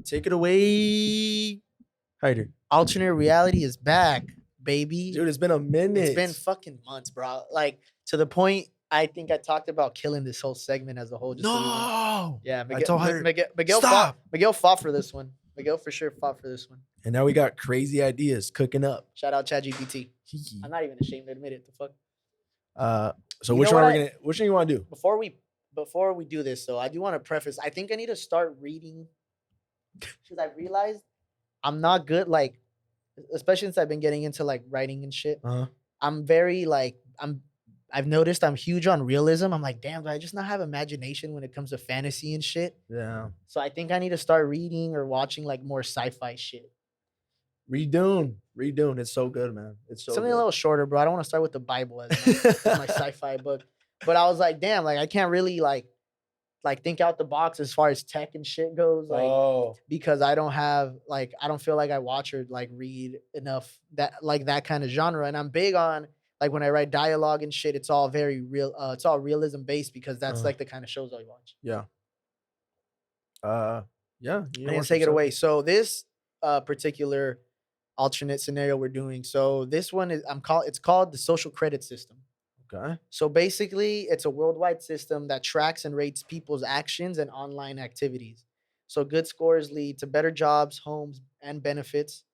Take it away, Hyder. Alternate reality is back, baby. Dude, it's been a minute. It's been fucking months, bro. Like to the point, I think I talked about killing this whole segment as a whole. Just so no. yeah, I told Hyder, Miguel stop. Miguel fought for this one. Miguel for sure fought for this one. And now we got crazy ideas cooking up. Shout out ChatGPT. I'm not even ashamed to admit it. The fuck. So You which know one what which one you want to do? Before we do this, though, I do want to preface. I think I need to start reading because I realized I'm not good. Like, especially since I've been getting into like writing and shit. Uh-huh. I'm very like I've noticed I'm huge on realism. I'm like, damn, do I just not have imagination when it comes to fantasy and shit? Yeah. So I think I need to start reading or watching like more sci-fi shit. Read Dune. It's so good, man. It's so Something good. a little shorter, bro. I don't want to start with the Bible as my sci-fi book. But I was like, damn, like I can't really like think out the box as far as tech and shit goes. Like because I don't feel like I watch or like read enough that kind of genre. And I'm big on like when I write dialogue and shit, it's all very real. It's all realism based because that's like the kind of shows I watch. Yeah. Yeah. And take it away. So this particular alternate scenario we're doing. So this one is it's called the social credit system. Okay. So basically, it's a worldwide system that tracks and rates people's actions and online activities. So good scores lead to better jobs, homes, and benefits,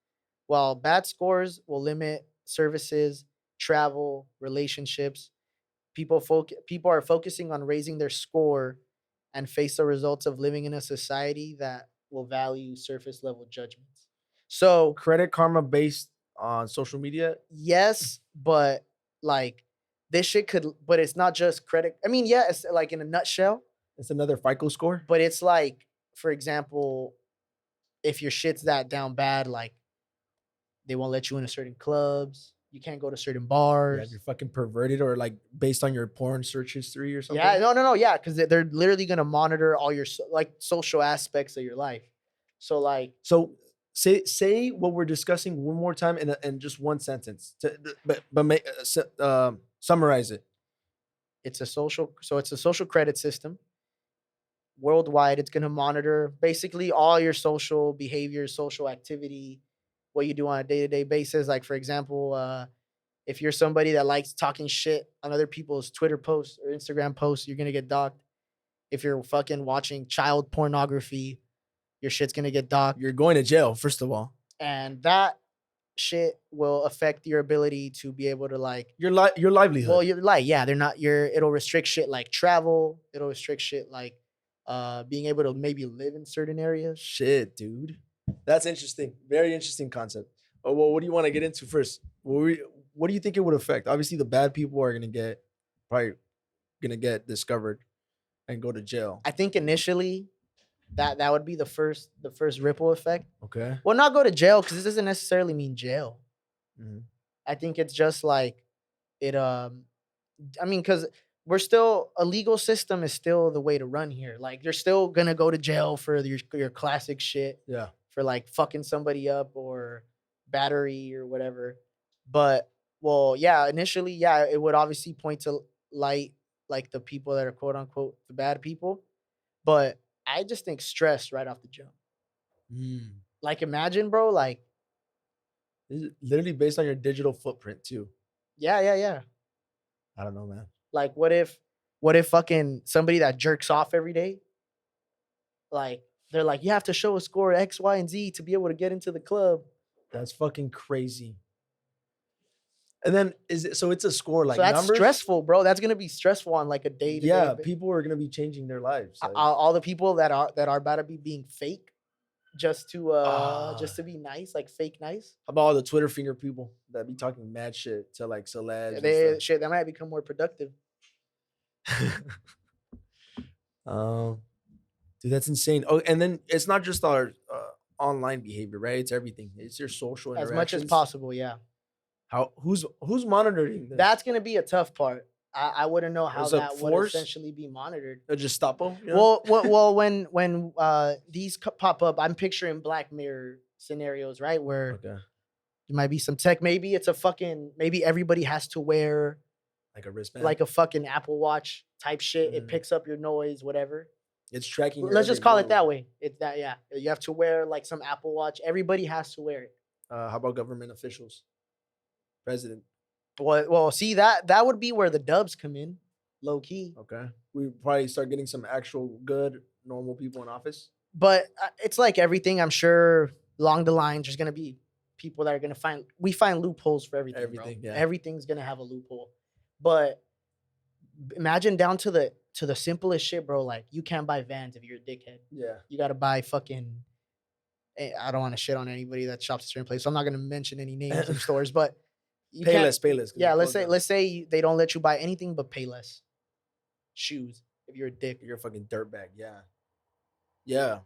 while bad scores will limit services, travel, relationships. People are focusing on raising their score and face the results of living in a society that will value surface level judgments. So Credit Karma based on social media? Yes, but like this shit but it's not just credit. I mean, yeah, it's like in a nutshell. It's another FICO score? But it's like, for example, if your shit's that down bad, like they won't let you into certain clubs. You can't go to certain bars. Yeah, if you're fucking perverted or like based on your porn search history or something. Yeah, no. Yeah, because they're literally going to monitor all your like social aspects of your life. So like. So say what we're discussing one more time in just one sentence. Summarize it. It's a social credit system. Worldwide, it's going to monitor basically all your social behavior, social activity, what you do on a day-to-day basis. Like, for example, if you're somebody that likes talking shit on other people's Twitter posts or Instagram posts, you're going to get docked. If you're fucking watching child pornography, your shit's going to get docked. You're going to jail, first of all. And that shit will affect your ability to be able to like your livelihood. Well, you're like, yeah, it'll restrict shit like travel. It'll restrict shit like being able to maybe live in certain areas. Shit, dude. That's interesting. Very interesting concept. Oh, well, what do you want to get into first? What do you think it would affect? Obviously, the bad people are probably gonna get discovered and go to jail. I think initially that would be the first ripple effect. Okay. Well, not go to jail because this doesn't necessarily mean jail. Mm-hmm. I think it's just like it. I mean, because we're still a legal system is still the way to run here. Like you're still gonna go to jail for your classic shit. Yeah. For like fucking somebody up or battery or whatever. But well, yeah, initially, yeah, it would obviously point to light like the people that are quote unquote the bad people. But I just think stress right off the jump. Like imagine, bro, like this is literally based on your digital footprint too. Yeah. I don't know, man. Like what if fucking somebody that jerks off every day, like they're like, you have to show a score X, Y, and Z to be able to get into the club. That's fucking crazy. And then it's a score like so that's numbers? Stressful, bro. That's gonna be stressful on like a day to day. Yeah, people are gonna be changing their lives. Like. All the people that are about to be being fake, just to be nice, like fake nice. How about all the Twitter finger people that be talking mad shit to like celebs? They might become more productive. Dude, that's insane. Oh, and then it's not just our online behavior, right? It's everything. It's your social interactions. As much as possible, yeah. Who's monitoring this? That's gonna be a tough part. I wouldn't know how that would essentially be monitored. A Gestapo? You know? Well, when these pop up, I'm picturing Black Mirror scenarios, right? Where there might be some tech. Maybe it's maybe everybody has to wear like a wristband, like a fucking Apple Watch type shit. It picks up your noise, whatever. It's tracking your Let's every just call it that move. way. It's that, yeah. You have to wear like some Apple Watch. Everybody has to wear it. How about government officials? President. Well, see that would be where the dubs come in, low key. Okay. We probably start getting some actual good normal people in office. But it's like everything. I'm sure along the line, there's gonna be people that are gonna find loopholes for everything. Everything, Bro. yeah. Everything's gonna have a loophole. But imagine down to the simplest shit, bro. Like you can't buy Vans if you're a dickhead. Yeah. You gotta buy fucking. I don't want to shit on anybody that shops a certain place, so I'm not gonna mention any names of stores. But you Pay can't. less, pay less. 'cause Yeah, they let's close down. say they don't let you buy anything but Payless shoes if you're a dick. You're a fucking dirtbag. Yeah. Yeah.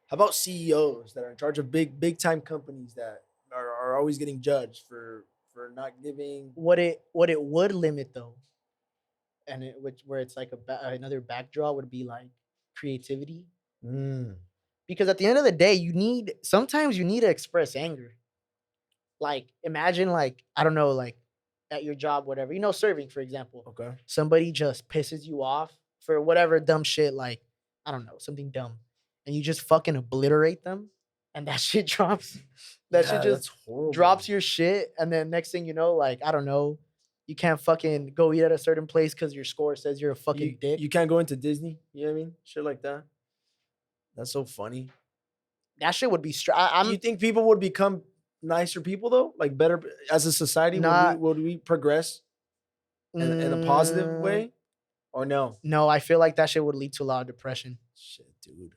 How about CEOs that are in charge of big time companies that are always getting judged for not giving? What it would limit though, and where it's like another backdraw would be like creativity, Mm, because at the end of the day, sometimes you need to express anger. Like imagine like I don't know like at your job whatever serving for example, okay. somebody just pisses you off for whatever dumb shit like I don't know something dumb, and you just fucking obliterate them, and that shit drops. That shit Yeah, just that's horrible. drops your shit, and then next thing you know, like I don't know, you can't fucking go eat at a certain place because your score says you're a fucking dick. You can't go into Disney. You know what I mean? Shit like that. That's so funny. That shit would be Do you I'm think people would become nicer people though? Like better as a society? not. Would we progress in a positive mm, way, or no? No, I feel like that shit would lead to a lot of depression. Shit, dude.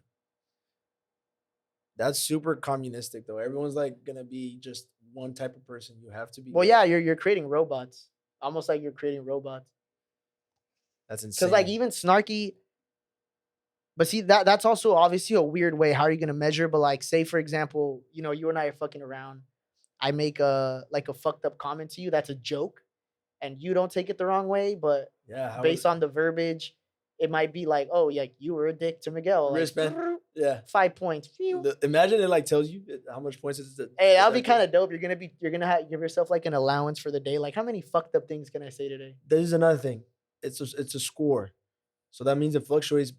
That's super communistic though. Everyone's like gonna be just one type of person. You have to be. Well, good. yeah, you're creating robots, almost like you're creating robots. That's insane. Because like even snarky, but see that's also obviously a weird way. How are you gonna measure? But like, say for example, you and I are fucking around. I make a fucked up comment to you. That's a joke, and you don't take it the wrong way. But yeah, based on the verbiage, it might be like, oh, yeah, you were a dick to Miguel. Like, wristband. Yeah. 5 points. Imagine it like tells you how much points it's. Hey, that'll be kind of dope. You're gonna give yourself like an allowance for the day. Like, how many fucked up things can I say today? There's another thing. It's a score, so that means it fluctuates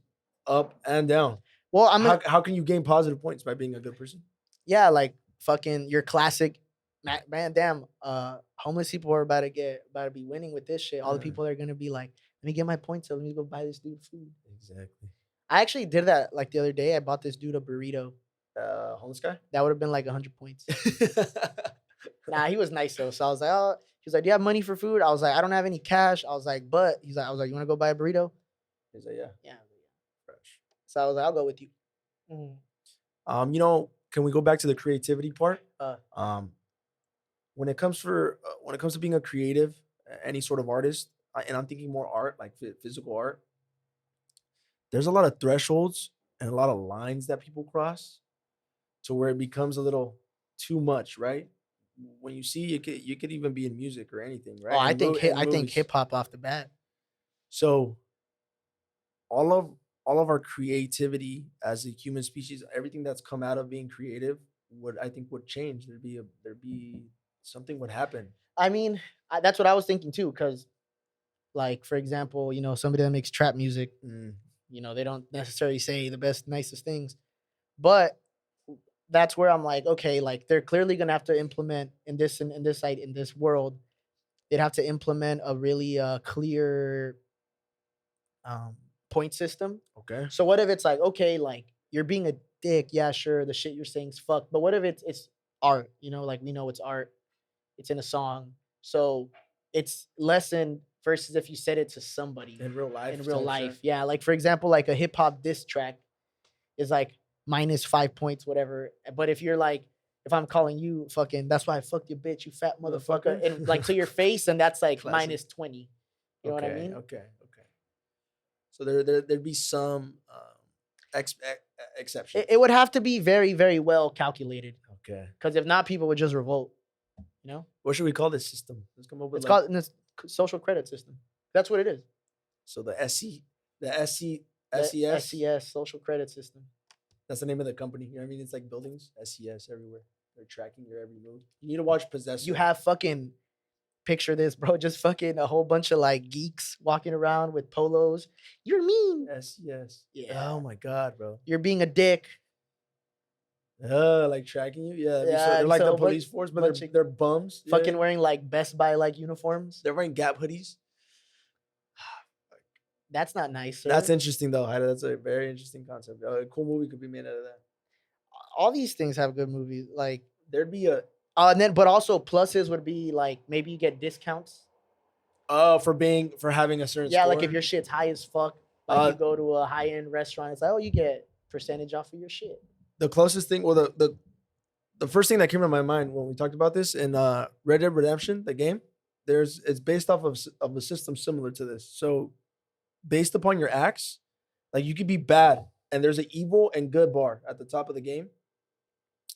up and down. Well, How can you gain positive points by being a good person? yeah, like fucking your classic, man. Damn, homeless people are about to be winning with this shit. All the Yeah. people are gonna be like, let me get my points. Let me go buy this dude food. Exactly. I actually did that like the other day. I bought this dude a burrito. Homeless guy. That would have been like 100 points. Nah, he was nice though. So I was like, oh, he was like, do you have money for food? I was like, I don't have any cash. I was like, but I was like, you want to go buy a burrito? He's like, yeah. Yeah. Fresh. So I was like, I'll go with you. Can we go back to the creativity part? Uh. When it comes to being a creative, any sort of artist, and I'm thinking more art, like physical art. There's a lot of thresholds and a lot of lines that people cross, to where it becomes a little too much, right? When you see you could even be in music or anything, right? Oh, I In think in I think movies. hip hop off the bat. So all of our creativity as a human species, everything that's come out of being creative would change. There'd be something would happen. I mean, that's what I was thinking too. Because, like, for example, somebody that makes trap music, Mm, they don't necessarily say the best, nicest things, but that's where I'm like, okay, like they're clearly gonna have to implement in this site in this world. They'd have to implement a really clear point system. okay. So what if it's like, okay, like you're being a dick, yeah, sure, the shit you're saying's fucked, but what if it's art? Like we know it's art, it's in a song, so it's lesson versus if you said it to somebody In real life. in real type life. shit. Yeah, like for example, like a hip hop diss track is like -5 points, whatever. But if I'm calling you fucking, that's why I fucked your bitch, you fat motherfucker, Motherfucker. and like to your face, and that's like Classic. -20. You know what I mean? Okay. So there'd be some exceptions. It would have to be very, very well calculated, Okay. because if not, people would just revolt. What should we call this system? Let's come up with It's called this social credit system. That's what it is. so the SC, The SES. SCS, social credit system. That's the name of the company. You know what I mean? It's like buildings, SCS everywhere. They're tracking your every move. You need to watch Possessor. You have fucking picture this, bro. Just fucking a whole bunch of like geeks walking around with polos. You're mean. Yes, yes. Yeah. Oh my god, bro. You're being a dick. Like tracking you. Yeah, Yeah, they're like so the a police force, but bunch of they're bums. Yeah. fucking wearing like Best Buy like uniforms. They're wearing Gap hoodies. That's not nice, sir. That's interesting though. Haida. That's a very interesting concept. A cool movie could be made out of that. All these things have good movies. Like, There'd be a and then, but also pluses would be like maybe you get discounts. for having a certain Yeah, score. like if your shit's high as fuck, like you go to a high end restaurant, it's like, oh, you get percentage off of your shit. The closest thing, or the first thing that came to my mind when we talked about this in Red Dead Redemption, the game, it's based off of a system similar to this. So based upon your acts, like you could be bad, and there's an evil and good bar at the top of the game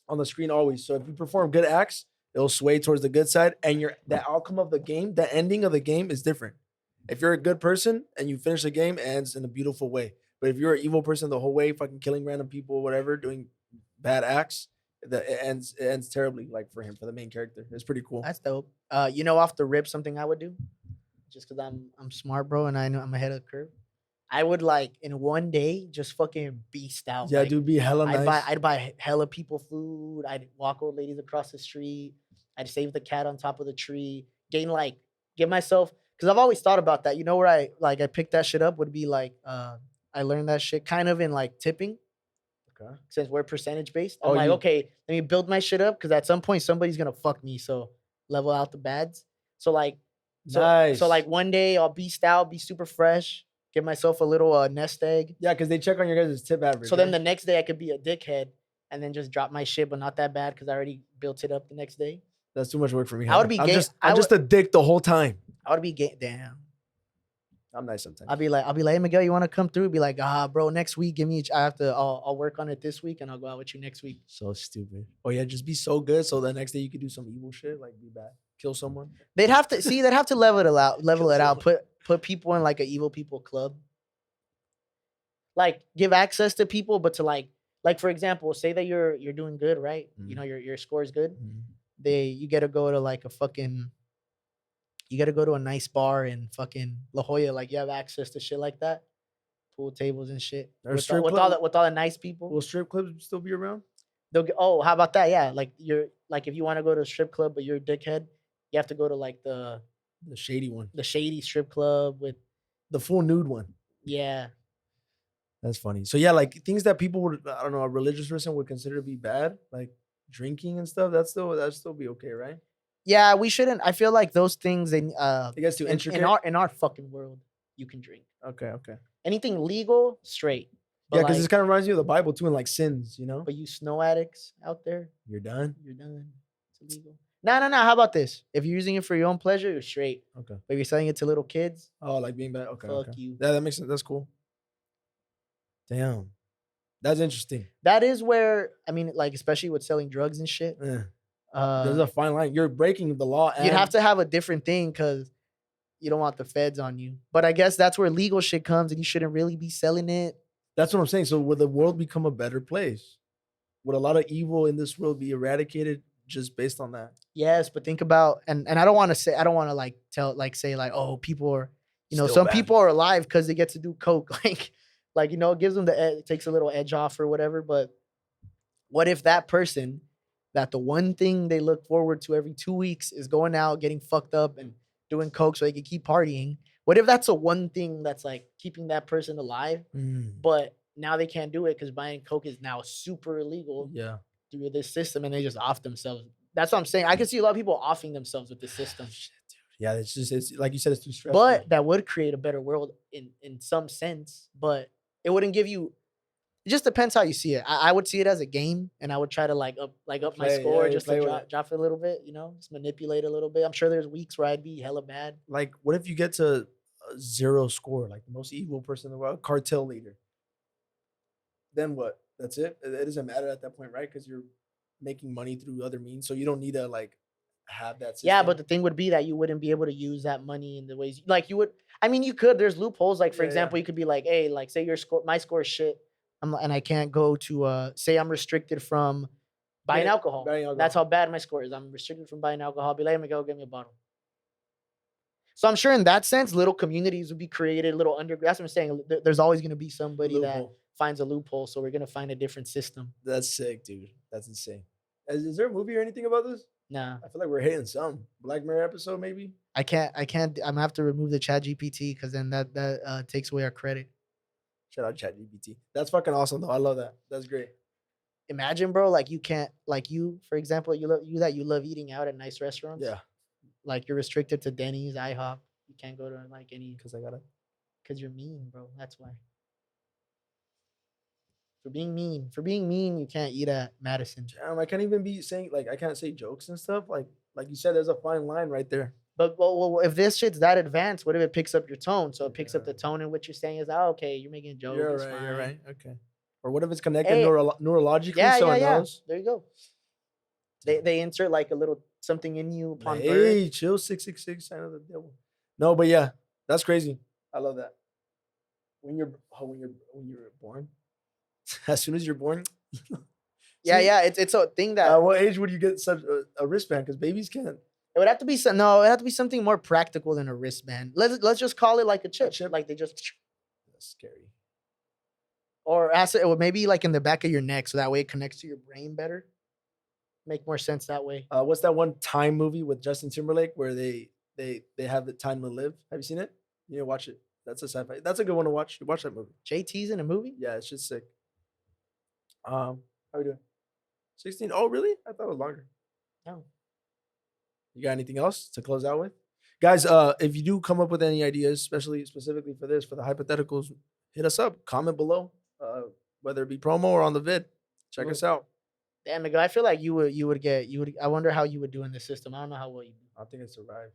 on the screen always. So if you perform good acts, it'll sway towards the good side, and the outcome of the game, the ending of the game is different. If you're a good person and you finish the game, it ends in a beautiful way. But if you're an evil person the whole way, fucking killing random people, whatever, doing bad acts, it ends terribly. Like for him, for the main character, it's pretty cool. That's dope. Off the rip, something I would do, just because I'm smart, bro, and I know I'm ahead of the curve. I would like in one day just fucking beast out. Yeah, like, dude, be hella nice. I'd buy hella people food. I'd walk old ladies across the street. I'd save the cat on top of the tree. Give myself, because I've always thought about that. You know where I picked that shit up would be like I learned that shit kind of in like tipping. Okay. Since we're percentage based, I'm okay, let me build my shit up because at some point somebody's gonna fuck me. So level out the bads. So like, Nice. so like one day I'll beast out, be super fresh, give myself a little nest egg. Yeah, because they check on your guys' tip average. So then the next day I could be a dickhead and then just drop my shit, but not that bad because I already built it up the next day. That's too much work for me. I would be gay. I'm just a dick the whole time. I would be gay. Damn. I'm nice sometimes. I'll be like, hey Miguel, you want to come through? Be like, bro, next week, I'll work on it this week and I'll go out with you next week. So stupid. Oh yeah, just be so good so the next day you could do some evil shit, like be bad, kill someone. They'd have to level it out, put people in like an evil people club. Like give access to people, but to like for example, say that you're doing good, right? Mhm. You know, your score is good. Mhm. You get to go to like you got to go to a nice bar in fucking La Jolla. Like you have access to shit like that, pool tables and shit. With all the nice people. Will strip clubs still be around? How about that? Yeah, like if you want to go to a strip club but you're a dickhead, you have to go to like the shady one, the shady strip club with the full nude one. Yeah, that's funny. So yeah, like things that people would, I don't know, a religious person would consider to be bad, like drinking and stuff. That'd still be okay, right? Yeah, we shouldn't. I feel like those things it gets too intricate. In our fucking world, you can drink. Okay. Anything legal, straight. But yeah, because this kind of reminds you of the Bible too, and like sins, you know. But you snow addicts out there, you're done. It's illegal. No. How about this? If you're using it for your own pleasure, you're straight. Okay. But if you're selling it to little kids, like being bad. Okay. Fuck you. Yeah, that makes sense. That's cool. Damn, that's interesting. That is where like especially with selling drugs and shit. Yeah. There's a fine line. You're breaking the law. You'd have to have a different thing because you don't want the feds on you. But I guess that's where legal shit comes, and you shouldn't really be selling it. That's what I'm saying. So would the world become a better place? Would a lot of evil in this world be eradicated just based on that? Yes, but think about and I don't want to like say oh people are Still some bad. people are alive because they get to do coke like it gives them it takes a little edge off or whatever. But what if that person that the one thing they look forward to every 2 weeks is going out, getting fucked up and doing coke so they can keep partying? What if that's a one thing that's like keeping that person alive, but now they can't do it because buying coke is now super illegal through this system and they just off themselves? That's what I'm saying. I can see a lot of people offing themselves with this system. Shit, dude. Yeah, it's like you said, it's too stressful. But that would create a better world in some sense, but it wouldn't give you. It just depends how you see it. I would see it as a game, and I would try to up my score just to drop it a little bit, just manipulate a little bit. I'm sure there's weeks where I'd be hella bad. Like, what if you get to a 0 score, like the most evil person in the world, cartel leader? Then what? That's it? It doesn't matter at that point, right? Because you're making money through other means, so you don't need to have that system. Yeah, but the thing would be that you wouldn't be able to use that money in the ways you would. I mean, you could. There's loopholes. Like for example, you could be like, hey, like say my score is shit. And I can't go to say I'm restricted from buying alcohol. That's how bad my score is. I'm restricted from buying alcohol. Be like, let me go get me a bottle. So I'm sure in that sense, little communities would be created, little underground. That's what I'm saying. There's always going to be somebody that Loophole. finds a loophole. So we're going to find a different system. That's sick, dude. That's insane. Is there a movie or anything about this? Nah, I feel like we're hitting some Black Mirror episode, maybe. I can't. I'm gonna have to remove the Chat GPT because then that takes away our credit. Shout out ChatGPT. That's fucking awesome, though. I love that. That's great. Imagine, bro, like you can't, like you, for example, you love eating out at nice restaurants. Yeah, Like you're restricted to Denny's, IHOP. You can't go to like any because I gotta. because you're mean, bro. That's why. For being mean, you can't eat at Madison. I can't even be saying like I can't say jokes and stuff. Like you said, there's a fine line right there. But well, if this shit's that advanced, what if it picks up your tone? So it picks up Yeah. the tone in what you're saying is, oh, okay, you're making a joke. You're it's right. fine. You're right. Okay. Or what if it's connected Hey, neurologically? Yeah, so yeah, it yeah. knows? There you go. They insert like a little something in you upon birth. Hey, chill. 666. Sign of the devil. No, but yeah, that's crazy. I love that. When you're born, as soon as you're born. Yeah, See, yeah. It's a thing that At what age would you get such a wristband? Because babies can't. it would have to be some. No, it would have to be something more practical than a wristband. Let's just call it like a chip. chip? Like they just That's scary. or maybe like in the back of your neck, so that way it connects to your brain better. Make more sense that way. What's that one Time movie with Justin Timberlake where they have the time to live? Have you seen it? You need to watch it. That's a sci-fi. That's a good one to watch. You watch that movie. JT's in a movie. Yeah, it's just sick. How we doing? 16. Oh, really? I thought it was longer. No. You got anything else to close out with? Guys, if you do come up with any ideas, specifically for this, for the hypotheticals, hit us up. Comment below. Whether it be promo or on the vid. Check us out. Damn, nigga, I feel like you would. I wonder how you would do in this system. I don't know how well you do. I think it survived.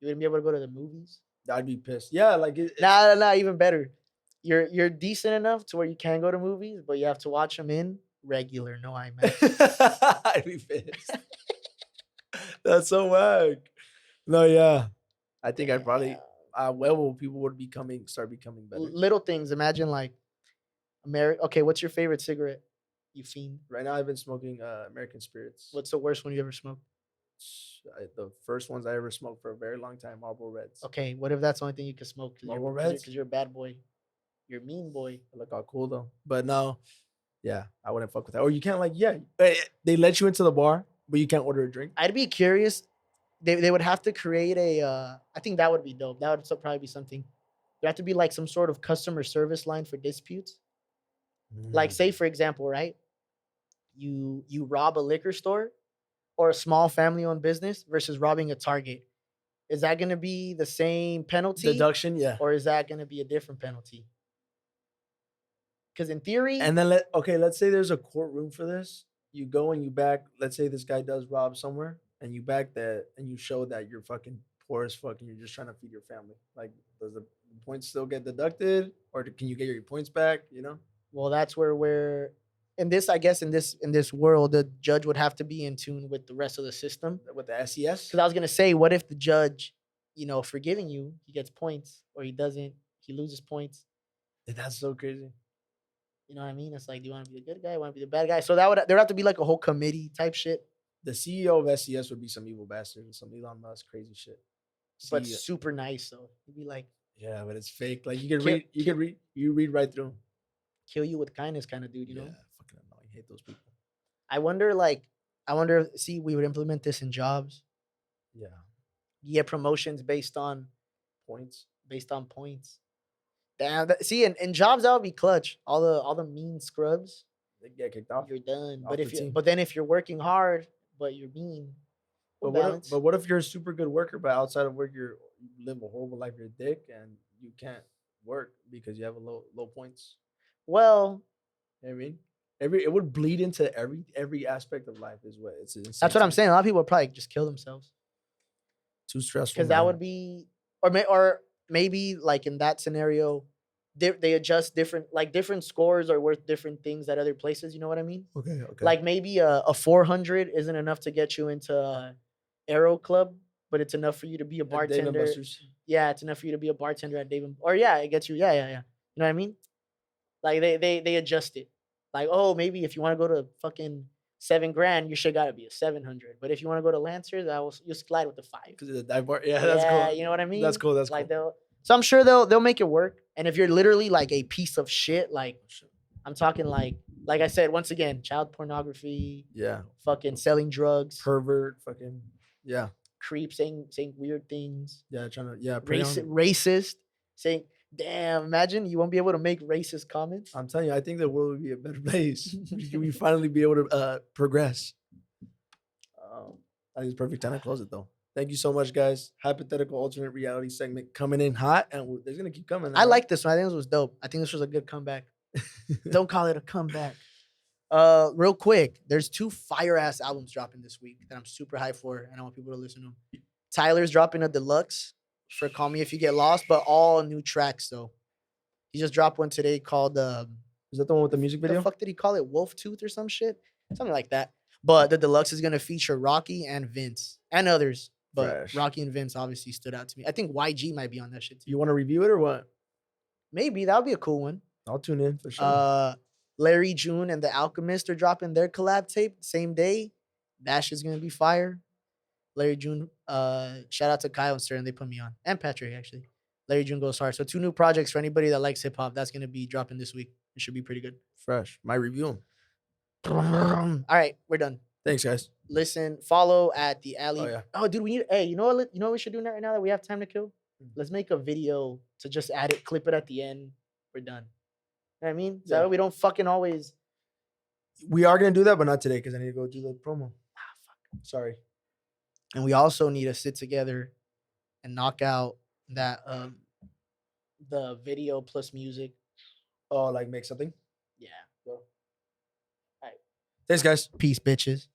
You wouldn't be able to go to the movies. I'd be pissed. Yeah, like Nah, even better. You're decent enough to where you can go to movies, but you have to watch them in regular, no IMAX. I'd be pissed. That's so whack. No, yeah. I think I'd probably people would start becoming better. Little things. Imagine like Okay, what's your favorite cigarette? You fiend. Right now, I've been smoking American Spirits. What's the worst one you ever smoked? The first ones I ever smoked for a very long time, Marlboro Reds. Okay, what if that's the only thing you can smoke? Marlboro Reds? Because you're a bad boy. You're a mean boy. I look all cool though. But no, yeah, I wouldn't fuck with that. Or you can't they let you into the bar, but you can't order a drink. I'd be curious. They would have to create a. I think that would be dope. That would probably be something. There have to be like some sort of customer service line for disputes. Like say for example, right? You rob a liquor store or a small family-owned business versus robbing a Target. Is that going to be the same penalty? Deduction, yeah. Or is that going to be a different penalty? Because in theory, and then let's say there's a courtroom for this. You go and you back. Let's say this guy does rob somewhere, and you back that, and you show that you're fucking poor as fuck, and you're just trying to feed your family. Like, does the points still get deducted, or can you get your points back? You know. Well, that's where we're in this. I guess in this world, the judge would have to be in tune with the rest of the system. With the SES. Because I was gonna say, what if the judge, forgiving you, he gets points, or he doesn't, he loses points. That's so crazy. You know what I mean? It's like, do you want to be the good guy? Want to be the bad guy? So there would have to be like a whole committee type shit. The CEO of SES would be some evil bastard and some Elon Musk crazy shit. But super nice though. He'd be like, yeah, but it's fake. Like you read right through. Kill you with kindness kind of dude, you know? Yeah, fucking annoying. Hate those people. I wonder, see, we would implement this in jobs. Yeah. You get promotions based on points. Damn, see, in jobs that would be clutch. All the mean scrubs, they get kicked off. You're done. But if you're working hard, but you're mean. But what if you're a super good worker, but outside of work you live a horrible life, you're a dick, and you can't work because you have a low points? Well, you know what I mean, it would bleed into every aspect of life. Is what it's. That's what I'm saying. A lot of people would probably just kill themselves. Too stressful. Because that would be, or maybe like in that scenario, they adjust different scores are worth different things at other places. You know what I mean? Okay. Like maybe a 400 isn't enough to get you into Aero Club, but it's enough for you to be a bartender. Yeah, it's enough for you to be a bartender at Dave & Or yeah, it gets you. Yeah. You know what I mean? Like they adjust it. Like, oh, maybe if you want to go to fucking $7,000, your shit gotta be a 700. But if you want to go to Lancers, you slide with the 5. Because of the dive bar. Yeah, that's Yeah, cool. you know what I mean? That's cool. That's Like cool. so I'm sure they'll make it work. And if you're literally like a piece of shit, like I'm talking like I said, once again, child pornography, Yeah. fucking selling drugs, Pervert. Fucking. Yeah. creep, saying weird things, Yeah. Trying to. Yeah. prey on- racist, saying, damn, imagine you won't be able to make racist comments. I'm telling you, I think the world would be a better place. we finally be able to progress. I think it's perfect time to close it though. Thank you so much, guys. Hypothetical alternate reality segment coming in hot, and there's gonna keep coming. I like this one. I think this was dope. I think this was a good comeback. Don't call it a comeback. Real quick, there's 2 fire ass albums dropping this week that I'm super hyped for, and I want people to listen to them. Tyler's dropping a deluxe for "Call Me If You Get Lost," but all new tracks though. He just dropped one today called Is that the one with the music video? the fuck did he call it? Wolf Tooth or some shit, something like that. But the deluxe is gonna feature Rocky and Vince and others. But Fresh. Rocky and Vince obviously stood out to me. I think YG might be on that shit too. You want to review it or what? Maybe that would be a cool one. I'll tune in for sure. Larry June and The Alchemist are dropping their collab tape the same day. That shit's gonna be fire. Larry June, shout out to Kyle and Stern, they put me on. And Patrick, actually. Larry June goes hard. So 2 new projects for anybody that likes hip hop. That's gonna be dropping this week. It should be pretty good. Fresh. Might review them. All right, we're done. Thanks, guys. Listen, follow at the alley. Oh, yeah. Oh, dude, we need. Hey, you know what we should do right now that we have time to kill? Let's make a video to just add it, clip it at the end. We're done. You know what I mean? So Yeah. we don't fucking always. We are gonna do that, but not today because I need to go do the promo. Fuck. Sorry. And we also need to sit together and knock out that the video plus music. Oh, like make something. Yeah. Thanks, guys. Peace, bitches.